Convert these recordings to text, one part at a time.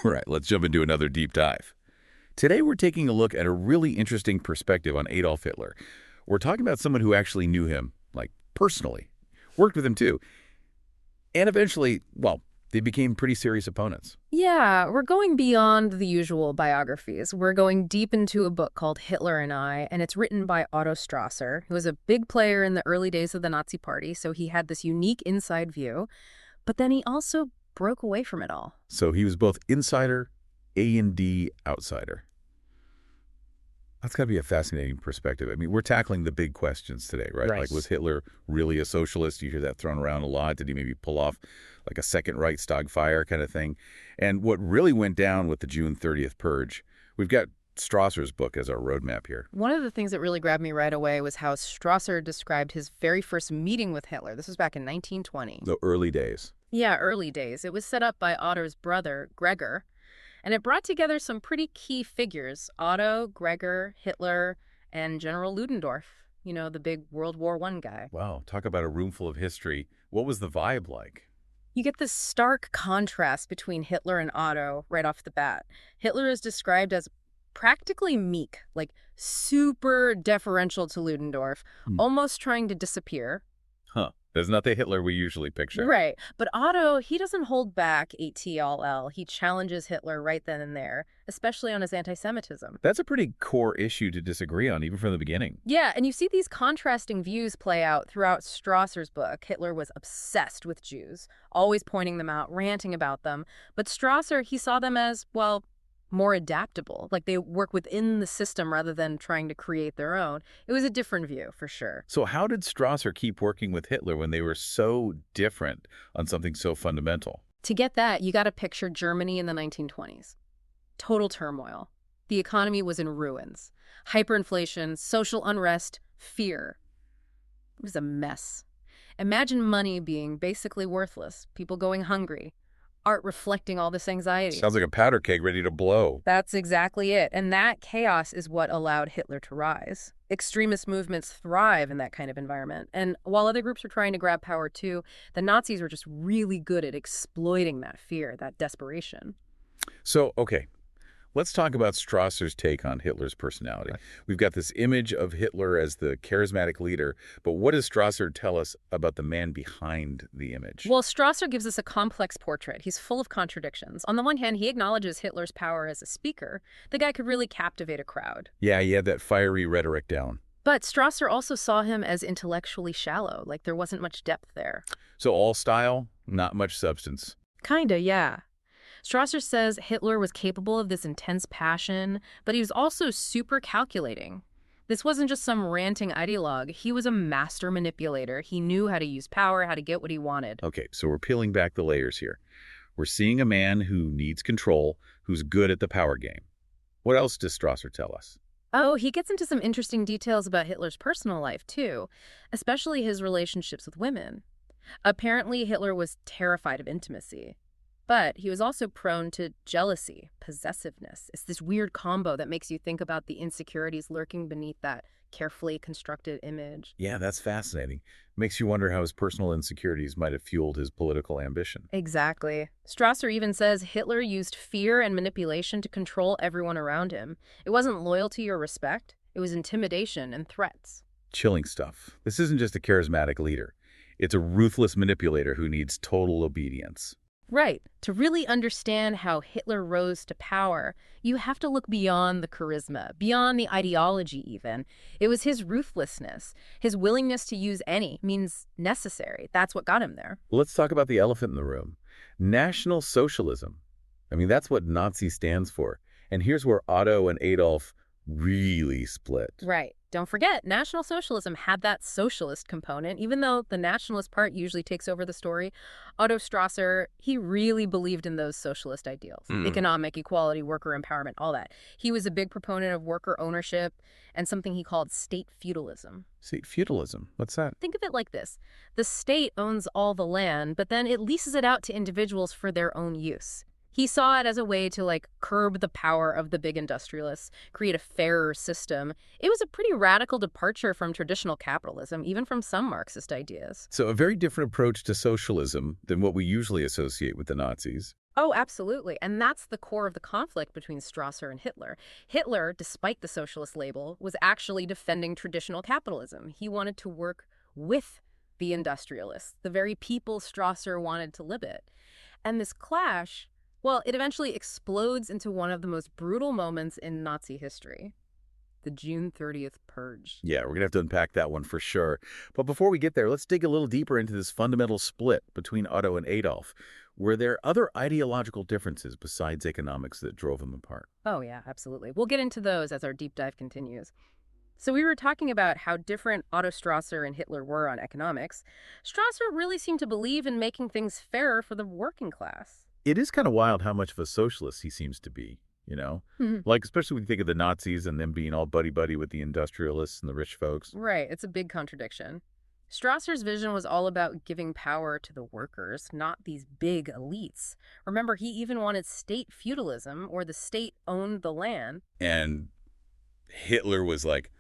Right, let's jump into another deep dive. Today we're taking a look at a really interesting perspective on Adolf Hitler. We're talking about someone who actually knew him, like personally, worked with him too, and eventually, well, they became pretty serious opponents. Yeah, we're going beyond the usual biographies. We're going deep into a book called Hitler and I, and it's written by Otto Strasser, who was a big player in the early days of the Nazi Party, so he had this unique inside view. But then he also broke away from it all. So he was both insider, A&D outsider. That's got to be a fascinating perspective. I mean, we're tackling the big questions today, right? Right. Like, was Hitler really a socialist? You hear that thrown around a lot. Did he maybe pull off like a second Reichstag fire kind of thing? And what really went down with the June 30th purge, we've got Strasser's book as our roadmap here. One of the things that really grabbed me right away was how Strasser described his very first meeting with Hitler. This was back in 1920. The early days. Yeah, early days. It was set up by Otto's brother, Gregor, and it brought together some pretty key figures: Otto, Gregor, Hitler, and General Ludendorff, the big World War I guy. Wow, talk about a room full of history. What was the vibe like? You get this stark contrast between Hitler and Otto right off the bat. Hitler is described as practically meek, like super deferential to Ludendorff, almost trying to disappear. Huh. That's not the Hitler we usually picture. Right. But Otto, he doesn't hold back ATLL. He challenges Hitler right then and there, especially on his anti-Semitism. That's a pretty core issue to disagree on, even from the beginning. Yeah, and you see these contrasting views play out throughout Strasser's book. Hitler was obsessed with Jews, always pointing them out, ranting about them. But Strasser, he saw them as, well, more adaptable, like they work within the system rather than trying to create their own. It was a different view, for sure. So how did Strasser keep working with Hitler when they were so different on something so fundamental? To get that, you got to picture Germany in the 1920s. Total turmoil. The economy was in ruins. Hyperinflation, social unrest, fear. It was a mess. Imagine money being basically worthless, people going hungry, art reflecting all this anxiety. Sounds like a powder keg ready to blow. That's exactly it. And that chaos is what allowed Hitler to rise. Extremist movements thrive in that kind of environment. And while other groups were trying to grab power too, the Nazis were just really good at exploiting that fear, that desperation. So, okay, let's talk about Strasser's take on Hitler's personality. We've got this image of Hitler as the charismatic leader, but what does Strasser tell us about the man behind the image? Well, Strasser gives us a complex portrait. He's full of contradictions. On the one hand, he acknowledges Hitler's power as a speaker. The guy could really captivate a crowd. Yeah, he had that fiery rhetoric down. But Strasser also saw him as intellectually shallow, like there wasn't much depth there. So all style, not much substance. Kinda, yeah. Strasser says Hitler was capable of this intense passion, but he was also super calculating. This wasn't just some ranting ideologue. He was a master manipulator. He knew how to use power, how to get what he wanted. Okay, so we're peeling back the layers here. We're seeing a man who needs control, who's good at the power game. What else does Strasser tell us? Oh, he gets into some interesting details about Hitler's personal life, too, especially his relationships with women. Apparently, Hitler was terrified of intimacy. But he was also prone to jealousy, possessiveness. It's this weird combo that makes you think about the insecurities lurking beneath that carefully constructed image. Yeah, that's fascinating. Makes you wonder how his personal insecurities might have fueled his political ambition. Exactly. Strasser even says Hitler used fear and manipulation to control everyone around him. It wasn't loyalty or respect. It was intimidation and threats. Chilling stuff. This isn't just a charismatic leader. It's a ruthless manipulator who needs total obedience. Right. To really understand how Hitler rose to power, you have to look beyond the charisma, beyond the ideology even. It was his ruthlessness, his willingness to use any means necessary. That's what got him there. Let's talk about the elephant in the room. National Socialism. I mean, that's what Nazi stands for. And here's where Otto and Adolf really split. Right. Don't forget, National Socialism had that socialist component. Even though the nationalist part usually takes over the story, Otto Strasser, he really believed in those socialist ideals. Economic equality, worker empowerment, all that. He was a big proponent of worker ownership and something he called state feudalism. State feudalism? What's that? Think of it like this. The state owns all the land, but then it leases it out to individuals for their own use. He saw it as a way to, curb the power of the big industrialists, create a fairer system. It was a pretty radical departure from traditional capitalism, even from some Marxist ideas. So a very different approach to socialism than what we usually associate with the Nazis. Oh, absolutely. And that's the core of the conflict between Strasser and Hitler. Hitler, despite the socialist label, was actually defending traditional capitalism. He wanted to work with the industrialists, the very people Strasser wanted to limit. And this clash, well, it eventually explodes into one of the most brutal moments in Nazi history, the June 30th Purge. Yeah, we're going to have to unpack that one for sure. But before we get there, let's dig a little deeper into this fundamental split between Otto and Adolf. Were there other ideological differences besides economics that drove them apart? Oh, yeah, absolutely. We'll get into those as our deep dive continues. So we were talking about how different Otto Strasser and Hitler were on economics. Strasser really seemed to believe in making things fairer for the working class. It is kind of wild how much of a socialist he seems to be, you know? Mhm. Like, especially when you think of the Nazis and them being all buddy-buddy with the industrialists and the rich folks. Right, it's a big contradiction. Strasser's vision was all about giving power to the workers, not these big elites. Remember, he even wanted state feudalism, or the state owned the land. And Hitler was like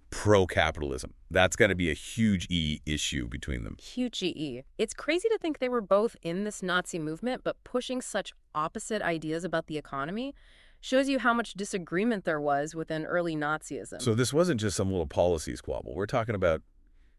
pro-capitalism. That's got to be a huge issue between them. Huge GE. It's crazy to think they were both in this Nazi movement, but pushing such opposite ideas about the economy shows you how much disagreement there was within early Nazism. So this wasn't just some little policy squabble. We're talking about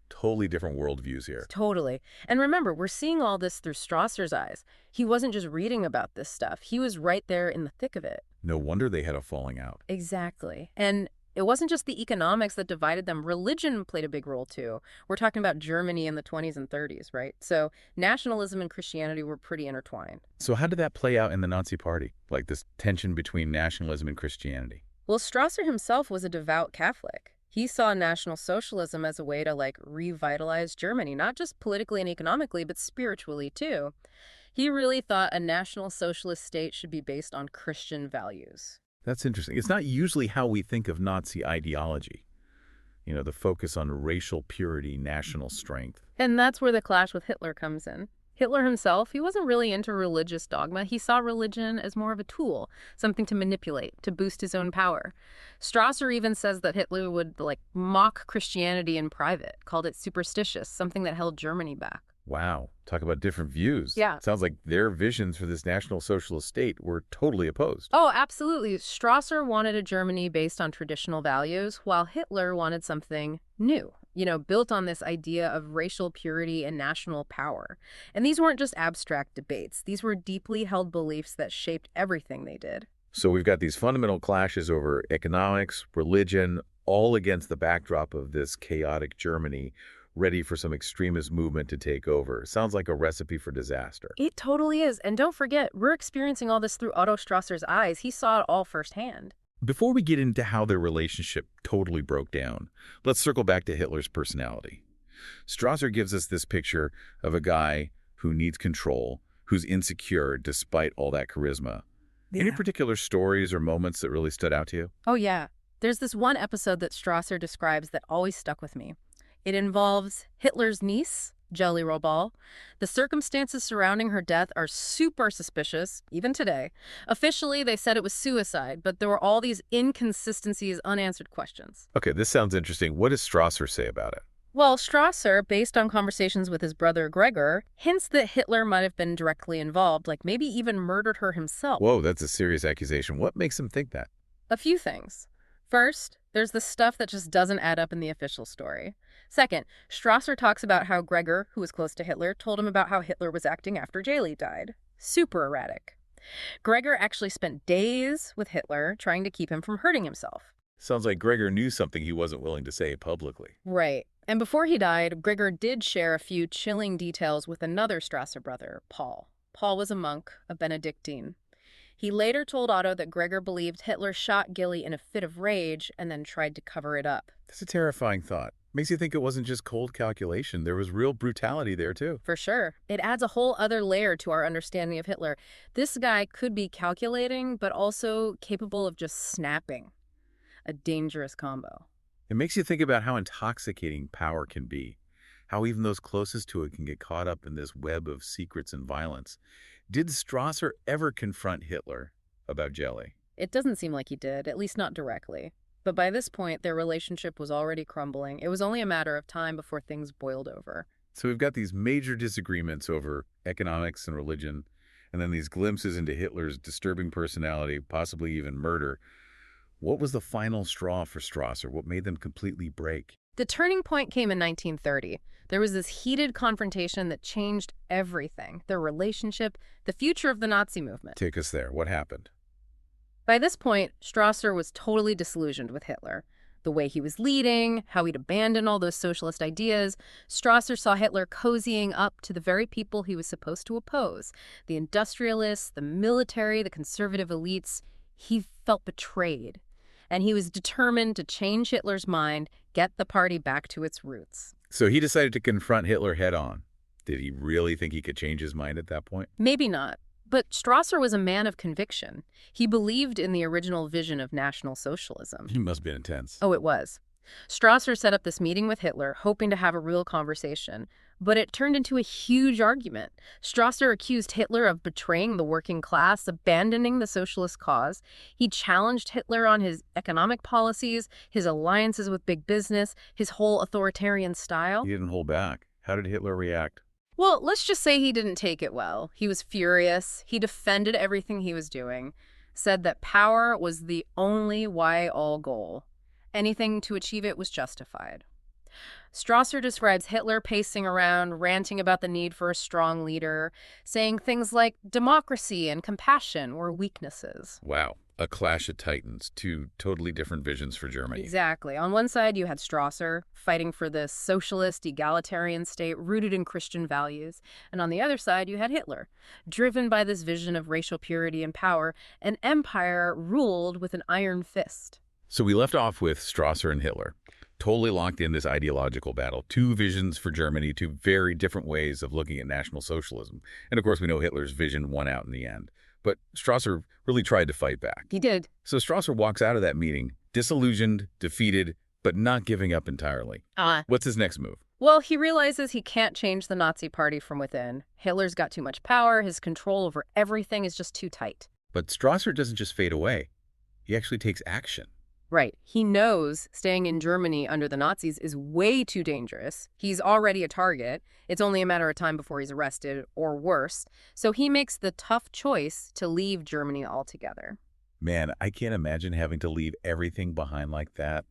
totally different worldviews here. Totally. And remember, we're seeing all this through Strasser's eyes. He wasn't just reading about this stuff. He was right there in the thick of it. No wonder they had a falling out. Exactly. And it wasn't just the economics that divided them. Religion played a big role, too. We're talking about Germany in the 20s and 30s, right? So nationalism and Christianity were pretty intertwined. So how did that play out in the Nazi Party? Like this tension between nationalism and Christianity? Well, Strasser himself was a devout Catholic. He saw National Socialism as a way to, revitalize Germany, not just politically and economically, but spiritually, too. He really thought a National Socialist state should be based on Christian values. That's interesting. It's not usually how we think of Nazi ideology. You know, the focus on racial purity, national strength. And that's where the clash with Hitler comes in. Hitler himself, he wasn't really into religious dogma. He saw religion as more of a tool, something to manipulate, to boost his own power. Strasser even says that Hitler would, mock Christianity in private, called it superstitious, something that held Germany back. Wow. Talk about different views. Yeah. Sounds like their visions for this National Socialist state were totally opposed. Oh, absolutely. Strasser wanted a Germany based on traditional values, while Hitler wanted something new, built on this idea of racial purity and national power. And these weren't just abstract debates. These were deeply held beliefs that shaped everything they did. So we've got these fundamental clashes over economics, religion, all against the backdrop of this chaotic Germany, ready for some extremist movement to take over. Sounds like a recipe for disaster. It totally is. And don't forget, we're experiencing all this through Otto Strasser's eyes. He saw it all firsthand. Before we get into how their relationship totally broke down, let's circle back to Hitler's personality. Strasser gives us this picture of a guy who needs control, who's insecure despite all that charisma. Any particular stories or moments that really stood out to you? Oh, yeah. There's this one episode that Strasser describes that always stuck with me. It involves Hitler's niece, Jelly Roll. The circumstances surrounding her death are super suspicious, even today. Officially, they said it was suicide, but there were all these inconsistencies, unanswered questions. Okay, this sounds interesting. What does Strasser say about it? Well, Strasser, based on conversations with his brother Gregor, hints that Hitler might have been directly involved, maybe even murdered her himself. Whoa, that's a serious accusation. What makes him think that? A few things. First, there's the stuff that just doesn't add up in the official story. Second, Strasser talks about how Gregor, who was close to Hitler, told him about how Hitler was acting after Jelly died. Super erratic. Gregor actually spent days with Hitler trying to keep him from hurting himself. Sounds like Gregor knew something he wasn't willing to say publicly. Right. And before he died, Gregor did share a few chilling details with another Strasser brother, Paul. Paul was a monk, a Benedictine. He later told Otto that Gregor believed Hitler shot Gilly in a fit of rage and then tried to cover it up. That's a terrifying thought. Makes you think it wasn't just cold calculation. There was real brutality there, too. For sure. It adds a whole other layer to our understanding of Hitler. This guy could be calculating, but also capable of just snapping. A dangerous combo. It makes you think about how intoxicating power can be, how even those closest to it can get caught up in this web of secrets and violence. Did Strasser ever confront Hitler about Jelly? It doesn't seem like he did, at least not directly. But by this point, their relationship was already crumbling. It was only a matter of time before things boiled over. So we've got these major disagreements over economics and religion, and then these glimpses into Hitler's disturbing personality, possibly even murder. What was the final straw for Strasser? What made them completely break? The turning point came in 1930. There was this heated confrontation that changed everything, their relationship, the future of the Nazi movement. Take us there. What happened? By this point, Strasser was totally disillusioned with Hitler. The way he was leading, how he'd abandoned all those socialist ideas, Strasser saw Hitler cozying up to the very people he was supposed to oppose, the industrialists, the military, the conservative elites. He felt betrayed, and he was determined to change Hitler's mind, get the party back to its roots. So he decided to confront Hitler head-on. Did he really think he could change his mind at that point? Maybe not. But Strasser was a man of conviction. He believed in the original vision of National Socialism. He must have been intense. Oh, it was. Strasser set up this meeting with Hitler, hoping to have a real conversation. But it turned into a huge argument. Strasser accused Hitler of betraying the working class, abandoning the socialist cause. He challenged Hitler on his economic policies, his alliances with big business, his whole authoritarian style. He didn't hold back. How did Hitler react? Well, let's just say he didn't take it well. He was furious. He defended everything he was doing, said that power was the only why-all goal. Anything to achieve it was justified. Strasser describes Hitler pacing around, ranting about the need for a strong leader, saying things like democracy and compassion were weaknesses. Wow. A clash of titans, two totally different visions for Germany. Exactly. On one side, you had Strasser fighting for this socialist, egalitarian state rooted in Christian values. And on the other side, you had Hitler, driven by this vision of racial purity and power, an empire ruled with an iron fist. So we left off with Strasser and Hitler, totally locked in this ideological battle. Two visions for Germany, two very different ways of looking at National Socialism. And of course, we know Hitler's vision won out in the end. But Strasser really tried to fight back. He did. So Strasser walks out of that meeting disillusioned, defeated, but not giving up entirely. What's his next move? Well, he realizes he can't change the Nazi party from within. Hitler's got too much power. His control over everything is just too tight. But Strasser doesn't just fade away. He actually takes action. Right. He knows staying in Germany under the Nazis is way too dangerous. He's already a target. It's only a matter of time before he's arrested, or worse. So he makes the tough choice to leave Germany altogether. Man, I can't imagine having to leave everything behind like that.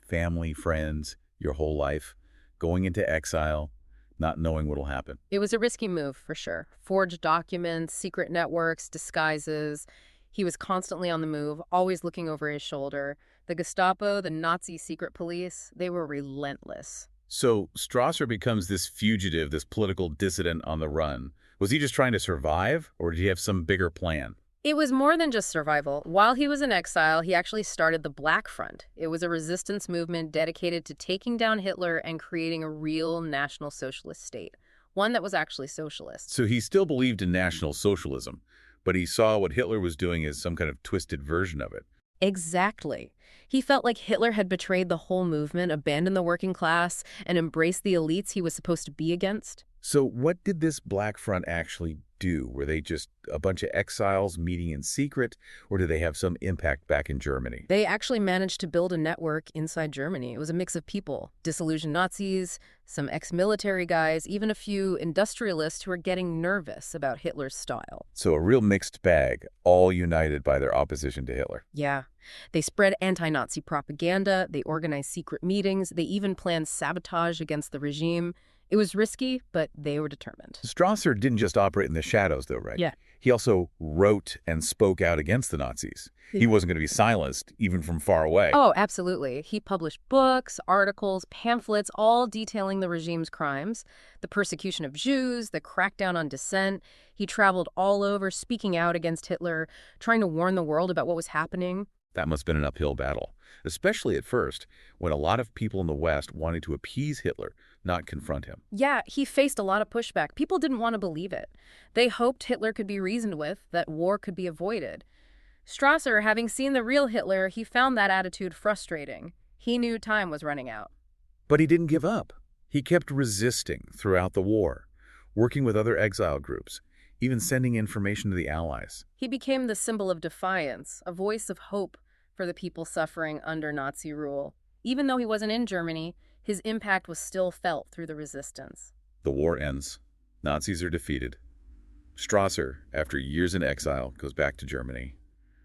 Family, friends, your whole life, going into exile, not knowing what'll happen. It was a risky move, for sure. Forged documents, secret networks, disguises. He was constantly on the move, always looking over his shoulder. The Gestapo, the Nazi secret police, they were relentless. So Strasser becomes this fugitive, this political dissident on the run. Was he just trying to survive, or did he have some bigger plan? It was more than just survival. While he was in exile, he actually started the Black Front. It was a resistance movement dedicated to taking down Hitler and creating a real National Socialist state, one that was actually socialist. So he still believed in National Socialism, but he saw what Hitler was doing as some kind of twisted version of it. Exactly. He felt like Hitler had betrayed the whole movement, abandoned the working class, and embraced the elites he was supposed to be against. So what did this Black Front actually do? Were they just a bunch of exiles meeting in secret, or did they have some impact back in Germany? They actually managed to build a network inside Germany. It was a mix of people, disillusioned Nazis, some ex-military guys, even a few industrialists who were getting nervous about Hitler's style. So a real mixed bag, all united by their opposition to Hitler. Yeah. They spread anti-Nazi propaganda, they organized secret meetings, they even planned sabotage against the regime. It was risky, but they were determined. Strasser didn't just operate in the shadows, though, right? Yeah. He also wrote and spoke out against the Nazis. He wasn't going to be silenced, even from far away. Oh, absolutely. He published books, articles, pamphlets, all detailing the regime's crimes, the persecution of Jews, the crackdown on dissent. He traveled all over, speaking out against Hitler, trying to warn the world about what was happening. That must have been an uphill battle, especially at first, when a lot of people in the West wanted to appease Hitler, not confront him. Yeah, he faced a lot of pushback. People didn't want to believe it. They hoped Hitler could be reasoned with, that war could be avoided. Strasser, having seen the real Hitler, he found that attitude frustrating. He knew time was running out. But he didn't give up. He kept resisting throughout the war, working with other exile groups, even sending information to the Allies. He became the symbol of defiance, a voice of hope for the people suffering under Nazi rule. Even though he wasn't in Germany, his impact was still felt through the resistance. The war ends. Nazis are defeated. Strasser, after years in exile, goes back to Germany.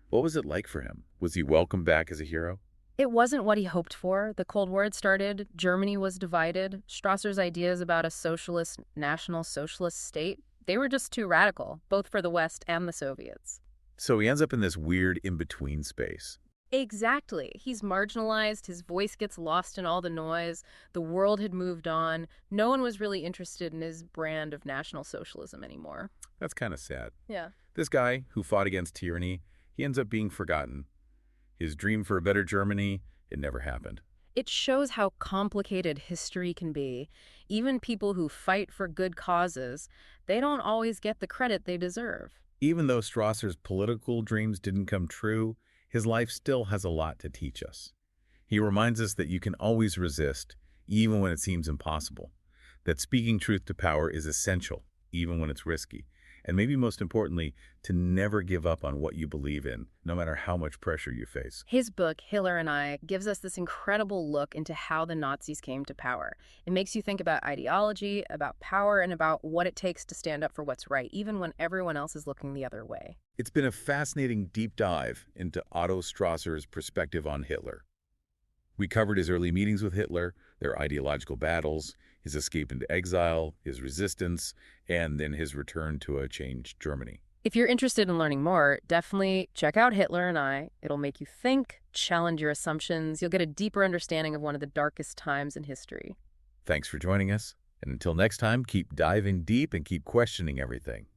What was it like for him? Was he welcomed back as a hero? It wasn't what he hoped for. The Cold War had started, Germany was divided. Strasser's ideas about a socialist, national socialist state, they were just too radical, both for the West and the Soviets. So he ends up in this weird in-between space. Exactly. He's marginalized, his voice gets lost in all the noise, the world had moved on, no one was really interested in his brand of National Socialism anymore. That's kind of sad. Yeah. This guy who fought against tyranny, he ends up being forgotten. His dream for a better Germany, it never happened. It shows how complicated history can be. Even people who fight for good causes, they don't always get the credit they deserve. Even though Strasser's political dreams didn't come true, his life still has a lot to teach us. He reminds us that you can always resist, even when it seems impossible. That speaking truth to power is essential, even when it's risky. And maybe most importantly, to never give up on what you believe in, no matter how much pressure you face. His book, Hitler and I, gives us this incredible look into how the Nazis came to power. It makes you think about ideology, about power, and about what it takes to stand up for what's right, even when everyone else is looking the other way. It's been a fascinating deep dive into Otto Strasser's perspective on Hitler. We covered his early meetings with Hitler, their ideological battles, his escape into exile, his resistance, and then his return to a changed Germany. If you're interested in learning more, definitely check out Hitler and I. It'll make you think, challenge your assumptions. You'll get a deeper understanding of one of the darkest times in history. Thanks for joining us, and until next time, keep diving deep and keep questioning everything.